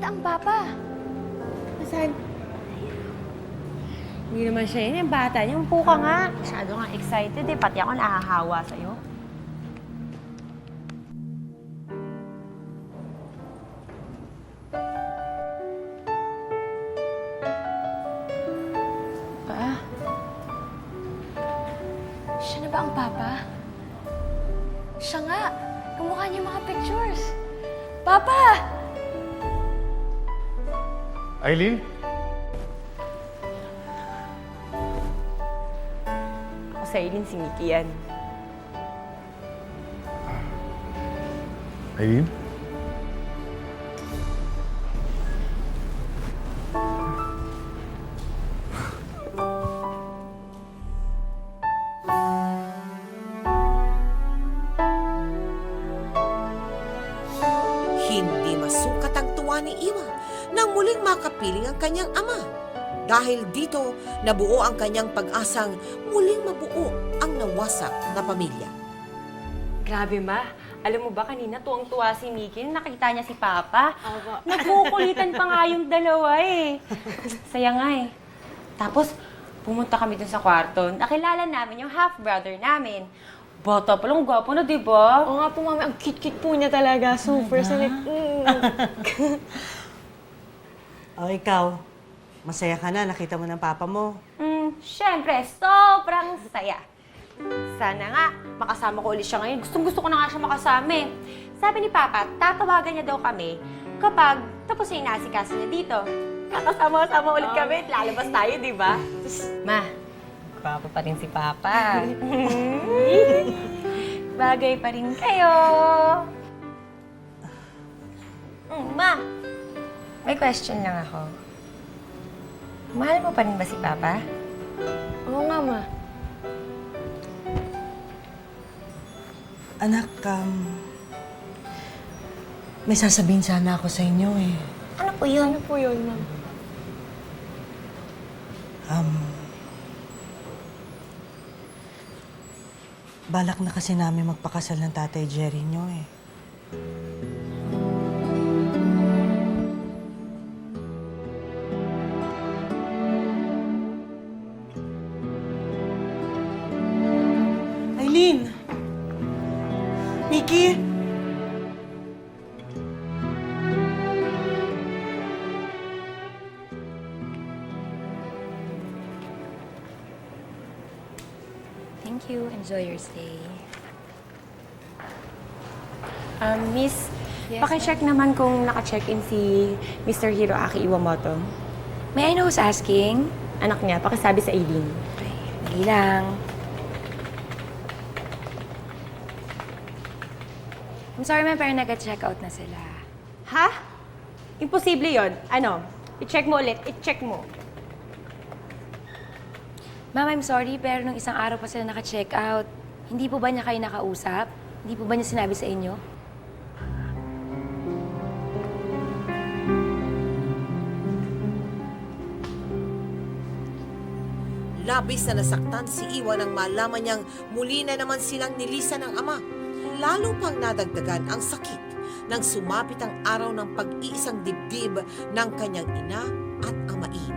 ang papa? Saan? Hindi naman siya yun, yung bata niya. Umpo ka nga. Masyado kang excited eh. Pati ako nahahawa sa'yo. Pa? Siya na ba ang papa? Siya nga. Kamukha niya yung mga pictures. Papa! Eileen? Ako sa Aileen, si Mickey yan. Eileen? Hindi masukat ang tuwa ni Iwa nang muling makapiling ang kanyang ama. Dahil dito, nabuo ang kanyang pag-asang muling mabuo ang nawasak na pamilya. Grabe, Ma. Alam mo ba, kanina tuwang-tuwa si Mickey nung nakita niya si Papa. Nagkukulitan pa nga yung dalawa eh. Saya nga eh. Tapos, pumunta kami dun sa kwarto. Nakilala namin yung half-brother namin. Bata pa lang, gwapo na, di ba? Oo nga po, mami. Ang cute-cute po niya talaga. Super select. O ikaw, masaya ka na, nakita mo ng papa mo. Siyempre, sobrang saya. Sana nga, makasama ko ulit siya ngayon. Gustong-gusto ko na nga siya makasama eh. Sabi ni Papa, tatawagan niya daw kami kapag tapos na yung nasikaso niya dito. Kakasama-sama ulit kami, lalabas tayo, di ba? Ma, gwapo pa rin si Papa. Bagay pa rin kayo. Ma, may question lang ako. Mahal mo pa rin ba si Papa? Oo nga, ma. Anak, may sasabihin sana ako sa inyo eh. Ano po yun? Ano po yun, ma'am? Balak na kasi namin magpakasal ng Tatay Jerry nyo eh. Eileen! Mickey! Thank you. Enjoy your stay. Miss, Yes, paki-check naman kung naka-check-in si Mr. Hiroaki Iwamoto. May I know who's asking? Anak niya, pakisabi sa Aileen. Ay, dali lang. I'm sorry, ma'am, pero nag-check out na sila. Ha? Imposible yon. Ano? I-check mo ulit. I-check mo. Ma'am, I'm sorry, pero nung isang araw pa sila naka-check out. Hindi po ba niya kayo nakausap? Hindi po ba niya sinabi sa inyo? Labis na nasaktan si Iwa nang malaman niyang muli na naman silang nilisan ng ama. Lalo pang nadagdagan ang sakit nang sumapit ang araw ng pag-iisang dibdib ng kanyang ina at amain.